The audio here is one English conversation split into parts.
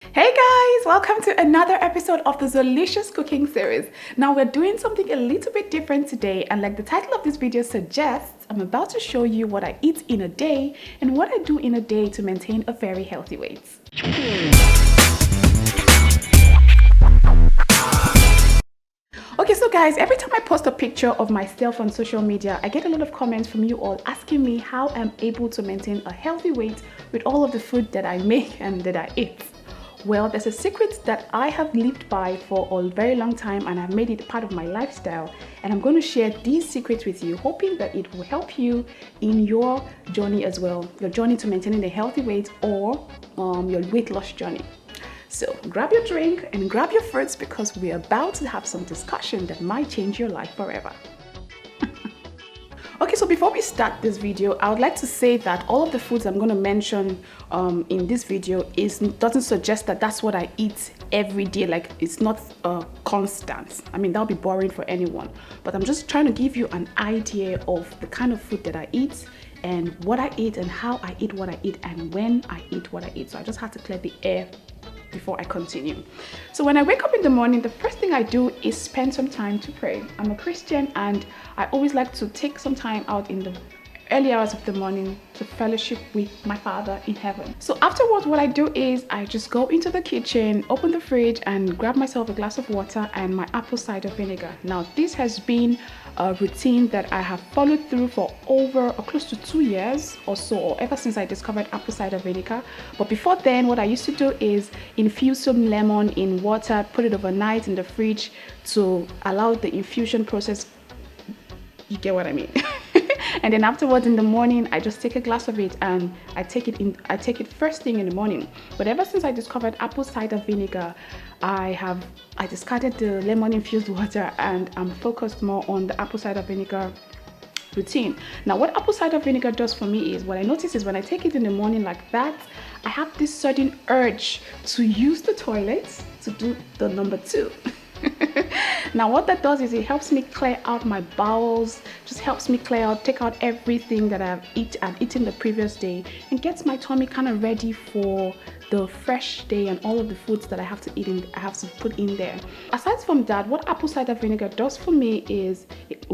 Hey guys, welcome to another episode of the Zeelicious cooking series. Now we're doing something a little bit different today, and like the title of this video suggests, I'm about to show you what I eat in a day and what I do in a day to maintain a very healthy weight. Okay, so guys, every time I post a picture of myself on social media, I get a lot of comments from you all asking me how I'm able to maintain a healthy weight with all of the food that I make and that I eat. Well, there's a secret that I have lived by for a very long time and I've made it part of my lifestyle, and I'm going to share these secrets with you, hoping that it will help you in your journey as well, your journey to maintaining a healthy weight or your weight loss journey. So grab your drink and grab your fruits because we're about to have some discussion that might change your life forever. Okay, so before we start this video, I would like to say that all of the foods I'm going to mention in this video doesn't suggest that that's what I eat every day. Like, it's not constant. I mean, that would be boring for anyone. But I'm just trying to give you an idea of the kind of food that I eat and what I eat and how I eat what I eat and when I eat what I eat. So I just had to clear the air before I continue. So when I wake up in the morning, the first thing I do is spend some time to pray. I'm a Christian and I always like to take some time out in the early hours of the morning to fellowship with my Father in heaven. So afterwards, what I do is I just go into the kitchen, open the fridge and grab myself a glass of water and my apple cider vinegar. Now this has been a routine that I have followed through for over or close to 2 years or so, or ever since I discovered apple cider vinegar. But before then, what I used to do is infuse some lemon in water, put it overnight in the fridge to allow the infusion process. You get what I mean? And then afterwards in the morning, I just take a glass of it and I take it first thing in the morning. But ever since I discovered apple cider vinegar, I discarded the lemon infused water and I'm focused more on the apple cider vinegar routine. Now what apple cider vinegar does for me is, what I notice is when I take it in the morning like that, I have this sudden urge to use the toilet to do the number 2. Now what that does is it helps me clear out my bowels, just helps me take out everything that I've eaten the previous day and gets my tummy kind of ready for the fresh day and all of the foods that I have to put in there. Aside from that, what apple cider vinegar does for me is, it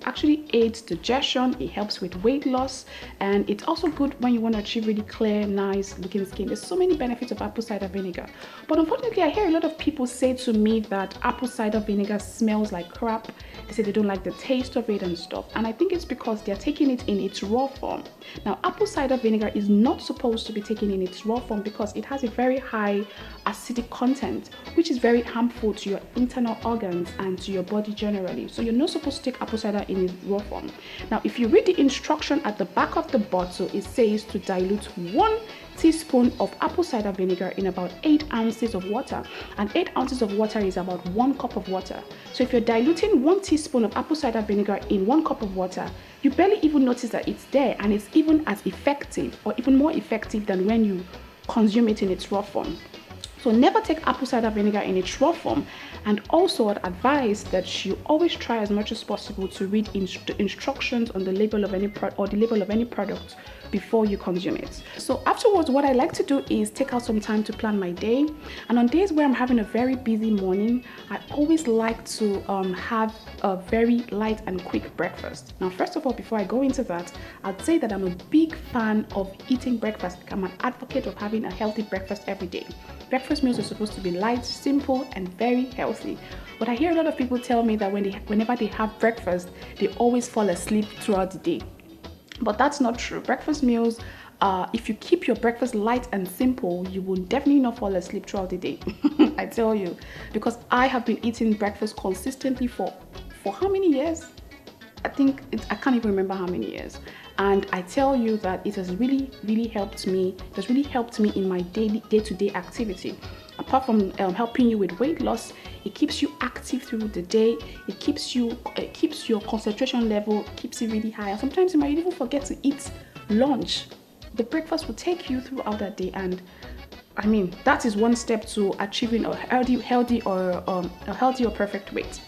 actually aids digestion, it helps with weight loss, and it's also good when you want to achieve really clear, nice looking skin. There's so many benefits of apple cider vinegar. But unfortunately, I hear a lot of people say to me that apple cider vinegar smells like crap. They say they don't like the taste of it and stuff. And I think it's because they're taking it in its raw form. Now, apple cider vinegar is not supposed to be taken in its raw form because it has a very high acidic content, which is very harmful to your internal organs and to your body generally. So you're not supposed to take apple cider in its raw form. Now, if you read the instruction at the back of the bottle, it says to dilute 1 teaspoon of apple cider vinegar in about 8 ounces of water, and 8 ounces of water is about 1 cup of water. So if you're diluting 1 teaspoon of apple cider vinegar in 1 cup of water, you barely even notice that it's there, and it's even as effective or even more effective than when you consume it in its raw form. So never take apple cider vinegar in its raw form, and also I'd advise that you always try as much as possible to read instructions on the label of any product before you consume it. So afterwards, what I like to do is take out some time to plan my day, and on days where I'm having a very busy morning, I always like to have a very light and quick breakfast. Now first of all, before I go into that, I'd say that I'm a big fan of eating breakfast. I'm an advocate of having a healthy breakfast every day. Breakfast meals are supposed to be light, simple, and very healthy. But I hear a lot of people tell me that whenever they have breakfast, they always fall asleep throughout the day. But that's not true. Breakfast meals, if you keep your breakfast light and simple, you will definitely not fall asleep throughout the day. I tell you, because I have been eating breakfast consistently for how many years? I can't even remember how many years. And I tell you that it has really helped me. It has really helped me in my day-to-day activity. Apart from helping you with weight loss, it keeps you active through the day. It keeps your concentration level, keeps it really high. And sometimes you might even forget to eat lunch. The breakfast will take you throughout that day, and I mean that is one step to achieving a healthy or perfect weight.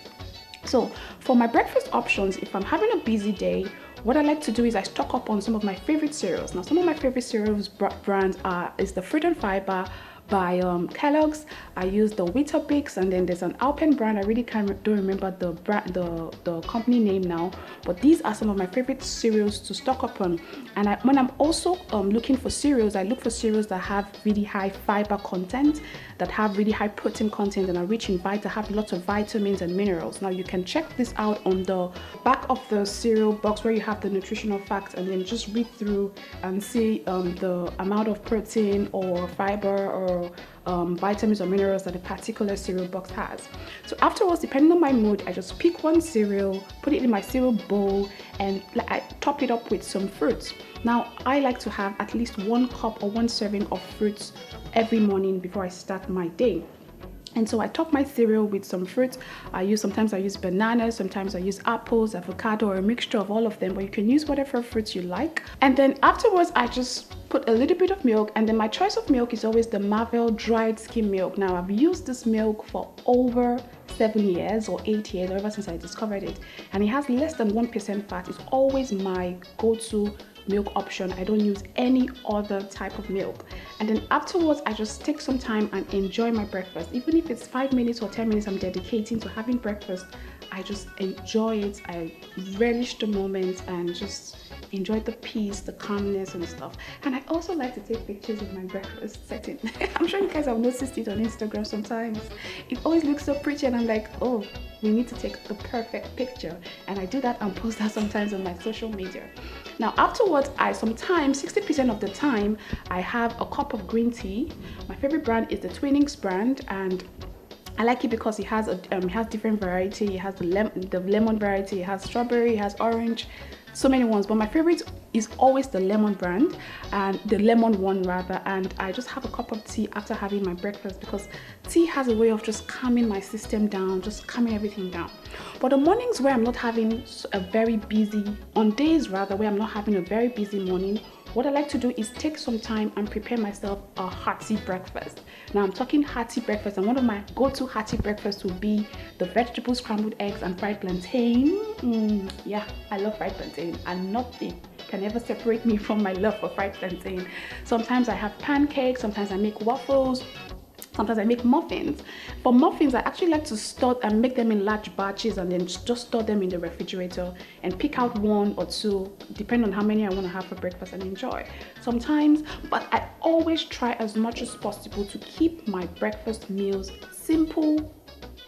So for my breakfast options, if I'm having a busy day, what I like to do is I stock up on some of my favorite cereals. Now, some of my favorite cereals brands is the Fruit and Fiber, by Kellogg's. I use the Weetabix, and then there's an Alpen brand. I really don't remember the brand, the company name now, but these are some of my favorite cereals to stock up on. And when I'm also looking for cereals, I look for cereals that have really high fiber content, that have really high protein content, and are rich in have lots of vitamins and minerals. Now you can check this out on the back of the cereal box where you have the nutritional facts, and then just read through and see the amount of protein or fiber or vitamins or minerals that a particular cereal box has. So afterwards, depending on my mood, I just pick one cereal, put it in my cereal bowl, and I top it up with some fruits. Now I like to have at least 1 cup or 1 serving of fruits every morning before I start my day. And so I top my cereal with some fruits. Sometimes I use bananas, sometimes I use apples, avocado, or a mixture of all of them, but you can use whatever fruits you like. And then afterwards, I just put a little bit of milk, and then my choice of milk is always the Marvel dried skim milk. Now I've used this milk for over 7 years or 8 years, ever since I discovered it, and it has less than 1% fat. It's always my go-to milk option. I don't use any other type of milk. And then afterwards, I just take some time and enjoy my breakfast. Even if it's 5 minutes or 10 minutes I'm dedicating to having breakfast, I just enjoy it. I relish the moment and just enjoy the peace, the calmness and stuff. And I also like to take pictures of my breakfast setting. I'm sure you guys have noticed it on Instagram sometimes. It always looks so pretty, and I'm like, oh, we need to take the perfect picture. And I do that and post that sometimes on my social media. Now afterwards, sometimes 60% of the time, I have a cup of green tea. My favorite brand is the Twinings brand, and I like it because it has different variety. It has the lemon variety, it has strawberry, it has orange, so many ones, but my favorite is always the lemon brand, and the lemon one rather. And I just have a cup of tea after having my breakfast, because tea has a way of just calming my system down, just calming everything down. But the mornings where I'm not having on days rather where I'm not having a very busy morning, what I like to do is take some time and prepare myself a hearty breakfast. Now I'm talking hearty breakfast, and one of my go-to hearty breakfasts will be the vegetable scrambled eggs and fried plantain. Yeah, I love fried plantain, and nothing can ever separate me from my love for fried plantain. Sometimes I have pancakes, sometimes I make waffles, sometimes I make muffins. For muffins, I actually like to store and make them in large batches, and then just store them in the refrigerator and pick out 1 or 2, depending on how many I want to have for breakfast and enjoy. Sometimes, but I always try as much as possible to keep my breakfast meals simple,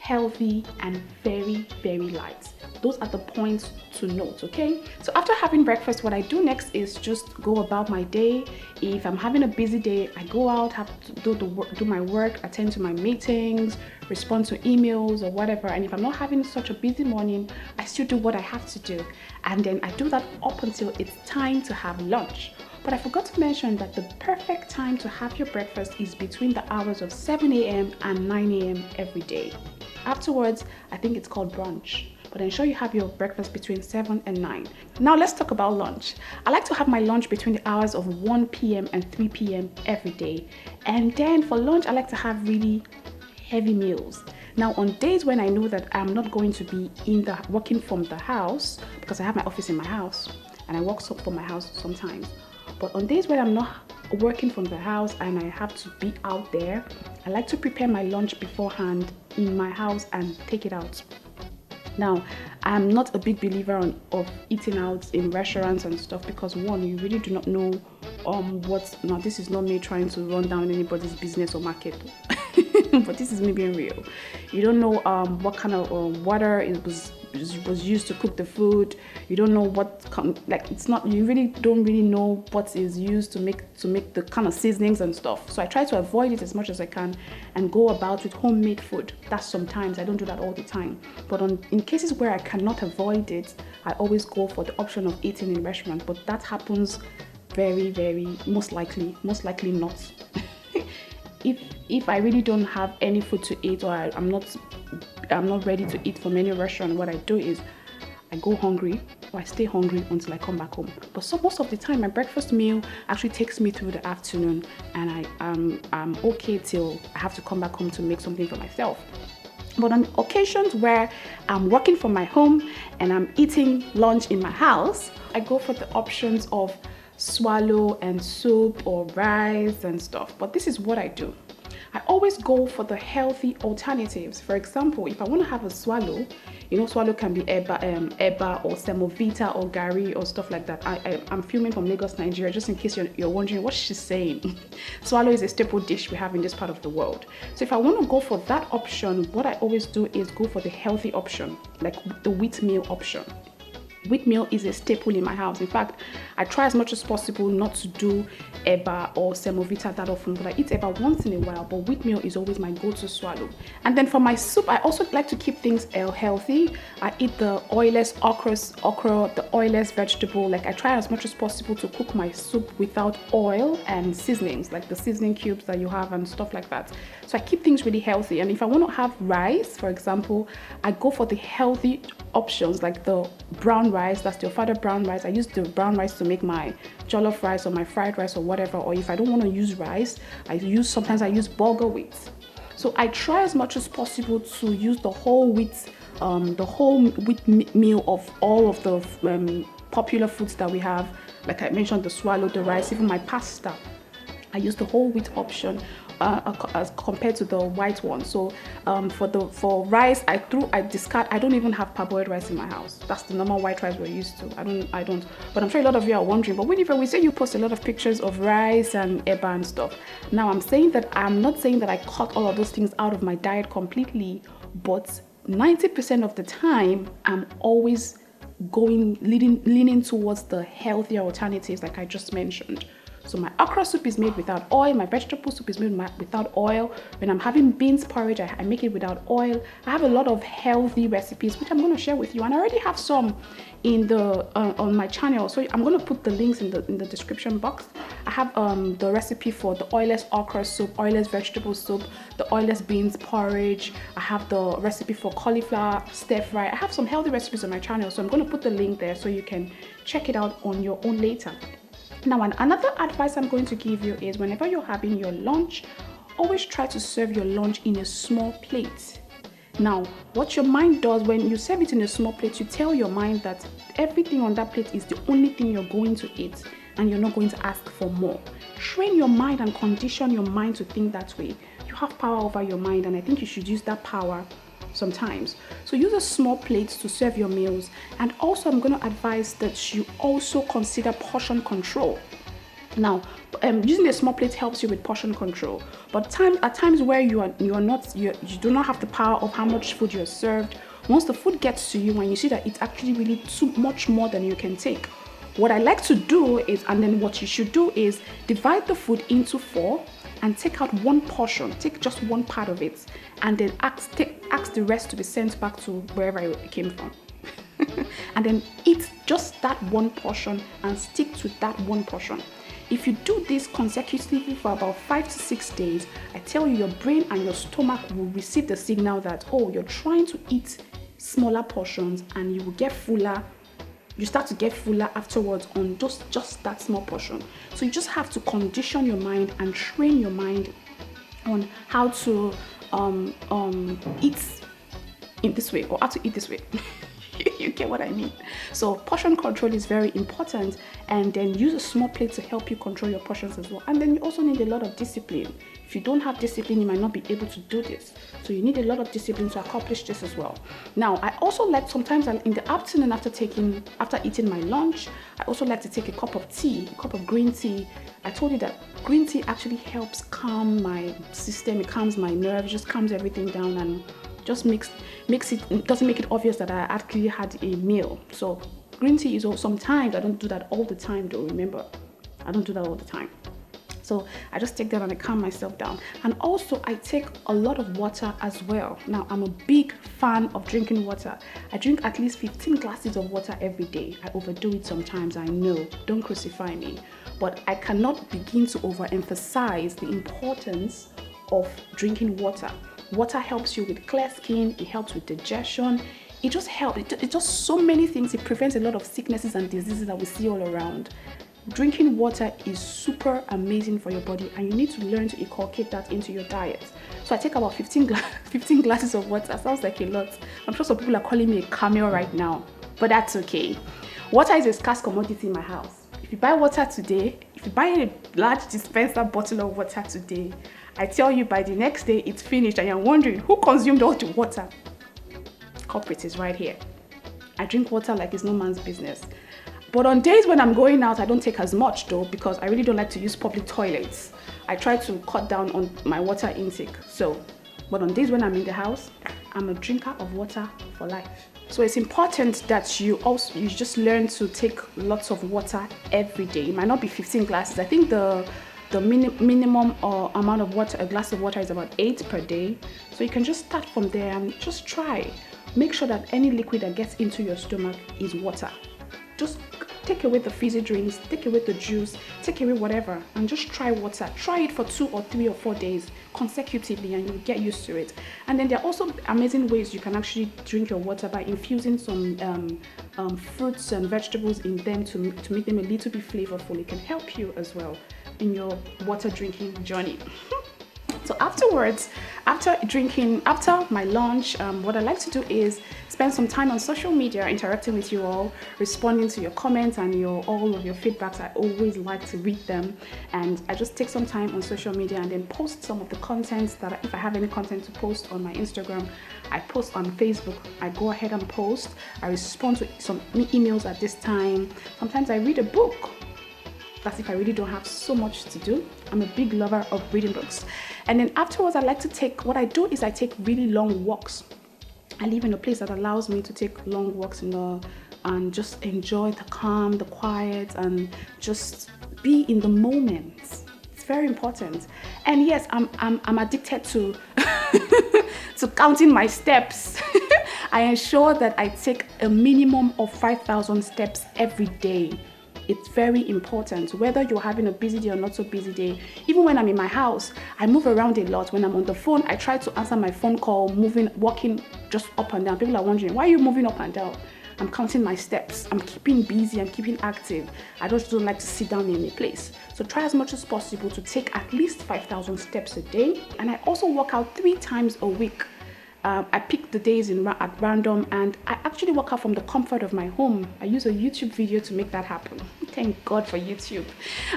healthy, and very, very light. Those are the points to note, okay? So after having breakfast, what I do next is just go about my day. If I'm having a busy day, I go out, have to do my work, attend to my meetings, respond to emails or whatever. And if I'm not having such a busy morning, I still do what I have to do. And then I do that up until it's time to have lunch. But I forgot to mention that the perfect time to have your breakfast is between the hours of 7 a.m. and 9 a.m. every day. Afterwards, I think it's called brunch, but ensure you have your breakfast between 7 and 9. Now let's talk about lunch. I like to have my lunch between the hours of 1 p.m. and 3 p.m. every day. And then for lunch, I like to have really heavy meals. Now on days when I know that I'm not going to be working from the house, because I have my office in my house and I work from my house sometimes, but on days when I'm not working from the house and I have to be out there, I like to prepare my lunch beforehand in my house and take it out. Now, I'm not a big believer of eating out in restaurants and stuff, because one, you really do not know now this is not me trying to run down anybody's business or market, but this is me being real. You don't know what kind of water it was used to cook the food. You don't know you really don't know what is used to make the kind of seasonings and stuff. So I try to avoid it as much as I can and go about with homemade food. That's sometimes, I don't do that all the time, but in cases where I cannot avoid it, I always go for the option of eating in restaurant. But that happens very, very most likely not. If I really don't have any food to eat, or I'm not ready to eat from any restaurant, what I do is I go hungry, or I stay hungry until I come back home. But most of the time, my breakfast meal actually takes me through the afternoon, and I'm okay till I have to come back home to make something for myself. But on occasions where I'm working from my home and I'm eating lunch in my house, I go for the options of swallow and soup or rice and stuff. But this is what I do. I always go for the healthy alternatives. For example, if I want to have a swallow, you know, swallow can be eba or semovita or gari or stuff like that. I'm filming from Lagos, Nigeria, just in case you're wondering what she's saying. Swallow is a staple dish we have in this part of the world. So if I want to go for that option, what I always do is go for the healthy option, like the wheat meal option. Wheat meal is a staple in my house. In fact, I try as much as possible not to do eba or semovita that often, but I eat eba once in a while, but wheat meal is always my go-to swallow. And then for my soup, I also like to keep things healthy. I eat the oilless okra, the oilless vegetable. Like I try as much as possible to cook my soup without oil and seasonings, like the seasoning cubes that you have and stuff like that. So I keep things really healthy. And if I want to have rice, for example, I go for the healthy options like the brown rice, that's the fada brown rice. I use the brown rice to make my jollof rice or my fried rice or whatever. Or if I don't want to use rice, sometimes I use bulgur wheat. So I try as much as possible to use the whole wheat meal of all of the popular foods that we have. Like I mentioned, the swallow, the rice, even my pasta. I use the whole wheat option as compared to the white one. So for rice, I discard. I don't even have parboiled rice in my house. That's the normal white rice we're used to. I don't. But I'm sure a lot of you are wondering. But Winifred, we say you post a lot of pictures of rice and eba and stuff. Now I'm not saying that I cut all of those things out of my diet completely, but 90% of the time I'm always leaning towards the healthier alternatives like I just mentioned. So my okra soup is made without oil, my vegetable soup is made without oil. When I'm having beans porridge, I make it without oil. I have a lot of healthy recipes which I'm going to share with you, and I already have some in the on my channel, so I'm going to put the links in the description box. I have the recipe for the oilless okra soup, oilless vegetable soup, the oilless beans porridge. I have the recipe for cauliflower stir fry. I have some healthy recipes on my channel, so I'm going to put the link there so you can check it out on your own later. Now, another advice I'm going to give you is whenever you're having your lunch, always try to serve your lunch in a small plate. Now, what your mind does when you serve it in a small plate, you tell your mind that everything on that plate is the only thing you're going to eat and you're not going to ask for more. Train your mind and condition your mind to think that way. You have power over your mind, and I think you should use that power sometimes. So use a small plate to serve your meals. And also I'm going to advise that you also consider portion control. Now, using a small plate helps you with portion control, but at times where you do not have the power of how much food you're served, once the food gets to you and you see that it's actually really too much more than you can take, what I like to do is, and then what you should do is divide the food into 4 and take out one portion, take just one part of it, and then ask the rest to be sent back to wherever it came from. And then eat just that one portion and stick to that one portion. If you do this consecutively for about 5 to 6 days, I tell you, your brain and your stomach will receive the signal that, oh, you're trying to eat smaller portions, and you will get fuller. You start to get fuller afterwards on just that small portion. So you just have to condition your mind and train your mind on how to eat in this way, or how to eat this way. You get what I mean? So portion control is very important, and then use a small plate to help you control your portions as well. And then you also need a lot of discipline. If you don't have discipline, you might not be able to do this. So you need a lot of discipline to accomplish this as well. Now, I also like sometimes in the afternoon after eating my lunch, I also like to take a cup of tea, a cup of green tea. I told you that green tea actually helps calm my system. It calms my nerves, just calms everything down, and just doesn't make it obvious that I actually had a meal. So green tea is sometimes, I don't do that all the time though, remember, I don't do that all the time. So I just take that and I calm myself down. And also I take a lot of water as well. Now, I'm a big fan of drinking water. I drink at least 15 glasses of water every day. I overdo it sometimes, I know, don't crucify me, but I cannot begin to overemphasize the importance of drinking water. Water helps you with clear skin, it helps with digestion, it just helps, it does so many things. It prevents a lot of sicknesses and diseases that we see all around. Drinking water is super amazing for your body, and you need to learn to inculcate that into your diet. So I take about 15 glasses of water. Sounds like a lot. I'm sure some people are calling me a camel right now, but that's okay. Water is a scarce commodity in my house. If you buy water today, if you buy a large dispenser bottle of water today, I tell you by the next day it's finished and you're wondering who consumed all the water. Culprit is right here. I drink water like it's no man's business. But on days when I'm going out, I don't take as much though, because I really don't like to use public toilets. I try to cut down on my water intake. But on days when I'm in the house, I'm a drinker of water for life. So it's important that you just learn to take lots of water every day. It might not be 15 glasses. I think the minimum amount of water, a glass of water, is about 8 per day. So you can just start from there and just try. Make sure that any liquid that gets into your stomach is water. Just take away the fizzy drinks, take away the juice, take away whatever, and just try water. Try it for 2 or 3 or 4 days consecutively and you'll get used to it. And then there are also amazing ways you can actually drink your water by infusing some fruits and vegetables in them to make them a little bit flavorful. It can help you as well in your water drinking journey. So afterwards, after my lunch, what I like to do is spend some time on social media, interacting with you all, responding to your comments and all of your feedbacks. I always like to read them, and I just take some time on social media and then post some of the contents that, if I have any content to post on my Instagram, I post on Facebook. I go ahead and post. I respond to some emails at this time. Sometimes I read a book. That's if I really don't have so much to do. I'm a big lover of reading books. And then afterwards, what I do is I take really long walks. I live in a place that allows me to take long walks and just enjoy the calm, the quiet, and just be in the moment. It's very important. And yes, I'm addicted to to counting my steps. I ensure that I take a minimum of 5,000 steps every day. It's very important, whether you're having a busy day or not so busy day. Even when I'm in my house, I move around a lot. When I'm on the phone, I try to answer my phone call, walking just up and down. People are wondering, why are you moving up and down? I'm counting my steps. I'm keeping busy. I'm keeping active. I just don't like to sit down in a place. So try as much as possible to take at least 5,000 steps a day. And I also work out 3 times a week. I pick the days at random, and I actually work out from the comfort of my home. I use a YouTube video to make that happen. Thank God for YouTube.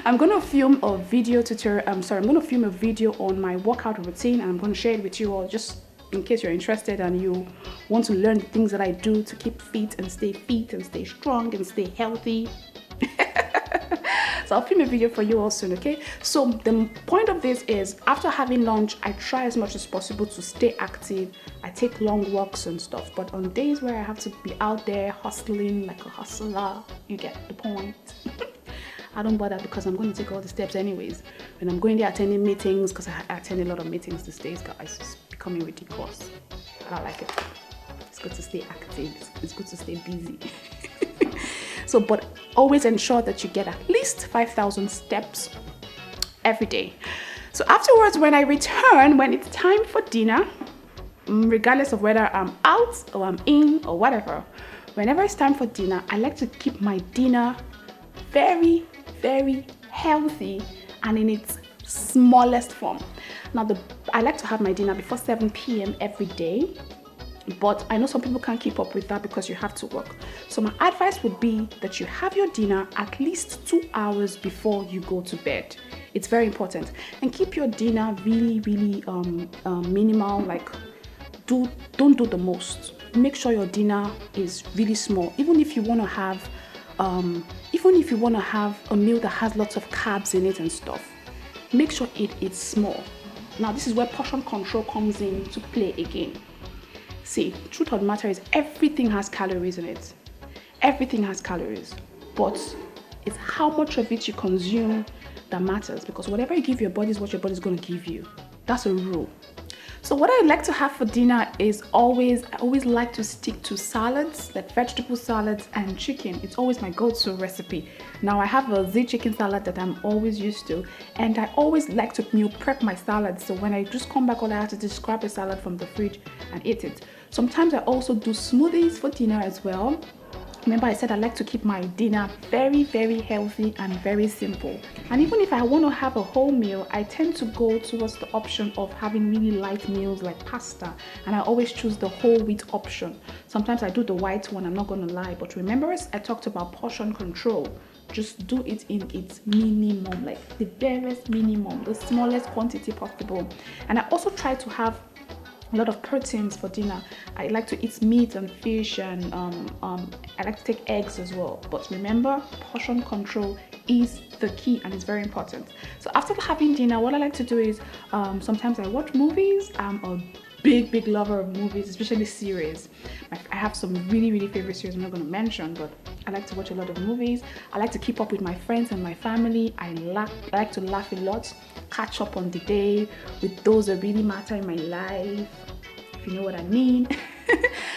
I'm going to film a video on my workout routine, and I'm going to share it with you all just in case you're interested and you want to learn the things that I do to keep fit and stay strong and stay healthy. So I'll film a video for you all soon, okay? So the point of this is, after having lunch, I try as much as possible to stay active. I take long walks and stuff, but on days where I have to be out there hustling like a hustler, you get the point. I don't bother because I'm going to take all the steps anyways. When I'm going there attending meetings, because I attend a lot of meetings these days, guys, it's becoming ridiculous. I don't like it. It's good to stay active. It's good to stay busy. So, but always ensure that you get at least 5,000 steps every day. So afterwards, when I return, when it's time for dinner, regardless of whether I'm out or I'm in or whatever, whenever it's time for dinner, I like to keep my dinner very, very healthy and in its smallest form. Now, I like to have my dinner before 7 p.m. every day. But I know some people can't keep up with that because you have to work. So my advice would be that you have your dinner at least 2 hours before you go to bed. It's very important. And keep your dinner really, really minimal. Like, don't do the most. Make sure your dinner is really small. Even if you want to have a meal that has lots of carbs in it and stuff, make sure it is small. Now, this is where portion control comes in to play again. See, truth of the matter is everything has calories in it. Everything has calories. But it's how much of it you consume that matters, because whatever you give your body is what your body is going to give you. That's a rule. So what I like to have for dinner is I always like to stick to salads, like vegetable salads and chicken. It's always my go-to recipe. Now I have a chicken salad that I'm always used to, and I always like to meal prep my salads. So when I just come back, all I have to do is grab a salad from the fridge and eat it. Sometimes I also do smoothies for dinner as well. Remember, I said I like to keep my dinner very, very healthy and very simple. And even if I want to have a whole meal, I tend to go towards the option of having really light meals like pasta. And I always choose the whole wheat option. Sometimes I do the white one, I'm not going to lie. But remember, I talked about portion control. just do it in its minimum, like the barest minimum, the smallest quantity possible. And I also try to have a lot of proteins for dinner. I like to eat meat and fish, and I like to take eggs as well. But remember, portion control is the key and it's very important. So after having dinner, what I like to do is sometimes I watch movies. I'm a big lover of movies, especially series. I have some really favorite series I'm not going to mention, but I like to watch a lot of movies. I like to keep up with my friends and my family. I like to laugh a lot, catch up on the day with those that really matter in my life, if you know what I mean.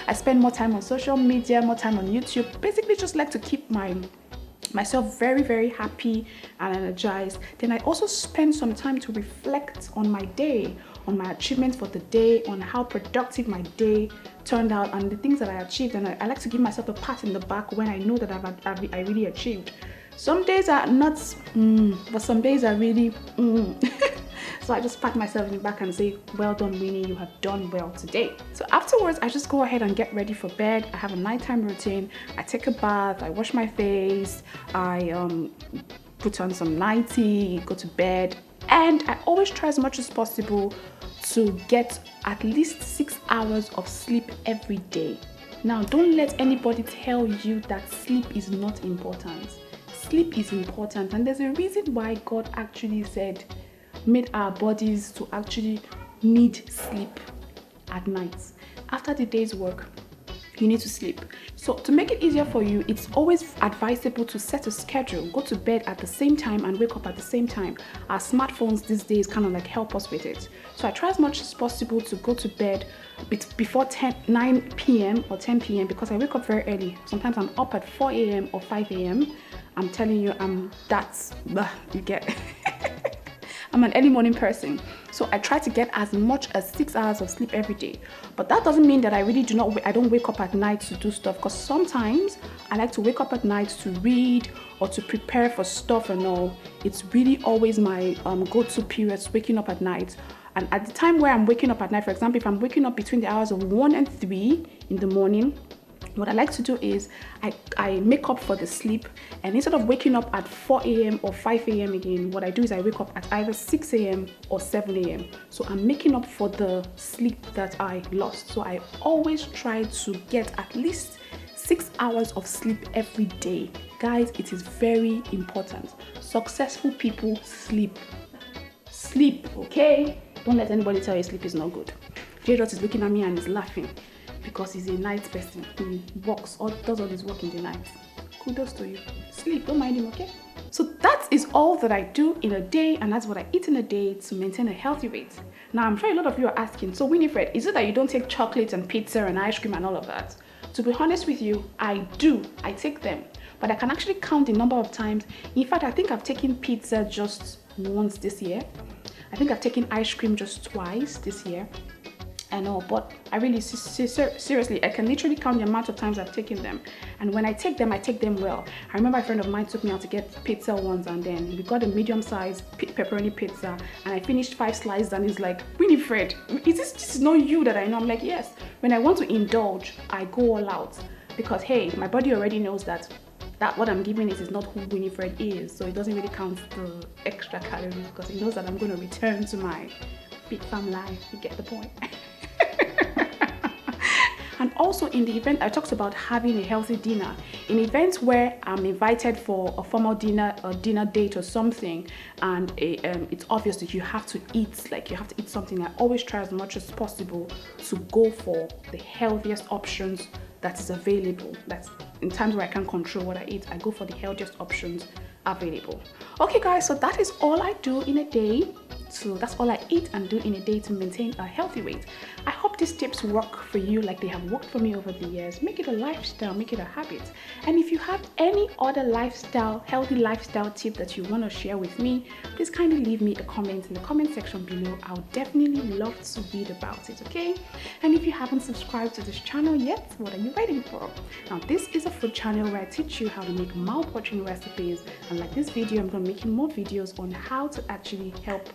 I spend more time on social media, more time on YouTube. Basically just like to keep myself very happy and energized. Then I also spend some time to reflect on my day, on my achievements for the day, on how productive my day turned out and the things that I achieved. And I like to give myself a pat in the back when I know that I really achieved. Some days are not but some days are really so I just pat myself in the back and say, well done, Winnie, you have done well today. So afterwards, I just go ahead and get ready for bed. I have a nighttime routine. I take a bath, I wash my face, I put on some nightie, go to bed. And I always try as much as possible to get at least 6 hours of sleep every day. Now, don't let anybody tell you that sleep is not important. Sleep is important, and there's a reason why God actually made our bodies to actually need sleep at night. After the day's work, you need to sleep. So to make it easier for you, it's always advisable to set a schedule, go to bed at the same time and wake up at the same time. Our smartphones these days kind of like help us with it. So I try as much as possible to go to bed before 9 p.m. or 10 p.m. because I wake up very early. Sometimes I'm up at 4 a.m. or 5 a.m. I'm telling you, you get I'm an early morning person, so I try to get as much as 6 hours of sleep every day. But that doesn't mean that I don't wake up at night to do stuff, because sometimes I like to wake up at night to read or to prepare for stuff and all. It's really always my go-to periods, waking up at night. And at the time where I'm waking up at night, for example, if I'm waking up between the hours of 1 and 3 in the morning, what I like to do is I make up for the sleep, and instead of waking up at 4 a.m. or 5 a.m. again, what I do is I wake up at either 6 a.m. or 7 a.m. So I'm making up for the sleep that I lost. So I always try to get at least 6 hours of sleep every day. Guys, it is very important. Successful people sleep. Sleep, okay? Don't let anybody tell you sleep is not good. J-Dot is looking at me and is laughing, because he's a night person. He does all his work in the night. Kudos to you. Sleep, don't mind him, okay? So that is all that I do in a day, and that's what I eat in a day to maintain a healthy weight. Now, I'm sure a lot of you are asking, so Winifred, is it that you don't take chocolate and pizza and ice cream and all of that? To be honest with you, I do. I take them, but I can actually count the number of times. In fact, I think I've taken pizza just once this year. I think I've taken ice cream just twice this year. I know, but I really, seriously, I can literally count the amount of times I've taken them. And when I take them well. I remember a friend of mine took me out to get pizza once, and then we got a medium-sized pepperoni pizza, and I finished 5 slices, and he's like, Winifred, this is not you that I know? I'm like, yes. When I want to indulge, I go all out, because hey, my body already knows that what I'm giving is not who Winifred is, so it doesn't really count the extra calories, because it knows that I'm going to return to my big fam life. You get the point. And also in the event, I talked about having a healthy dinner. In events where I'm invited for a formal dinner, a dinner date or something, and it's obvious that you have to eat something, I always try as much as possible to go for the healthiest options that is available. That's in times where I can't control what I eat, I go for the healthiest options available. Okay guys, so that is all I do in a day. So that's all I eat and do in a day to maintain a healthy weight. I hope these tips work for you like they have worked for me over the years. Make it a lifestyle, make it a habit. And if you have any other healthy lifestyle tip that you want to share with me, please kindly leave me a comment in the comment section below. I would definitely love to read about it, okay? And if you haven't subscribed to this channel yet, what are you waiting for? Now, this is a food channel where I teach you how to make mouth-watering recipes. And like this video, I'm going to be making more videos on how to actually help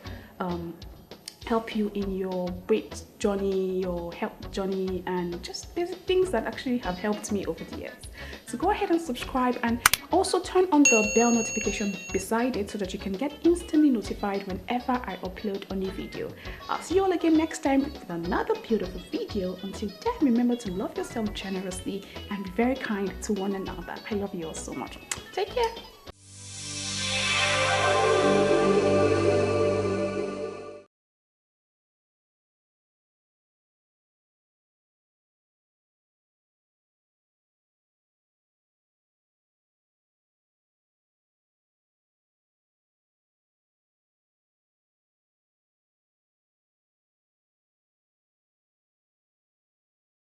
help you in your weight journey, your health journey, and just basic things that actually have helped me over the years. So go ahead and subscribe, and also turn on the bell notification beside it so that you can get instantly notified whenever I upload a new video. I'll see you all again next time with another beautiful video. Until then, remember to love yourself generously and be very kind to one another. I love you all so much. Take care.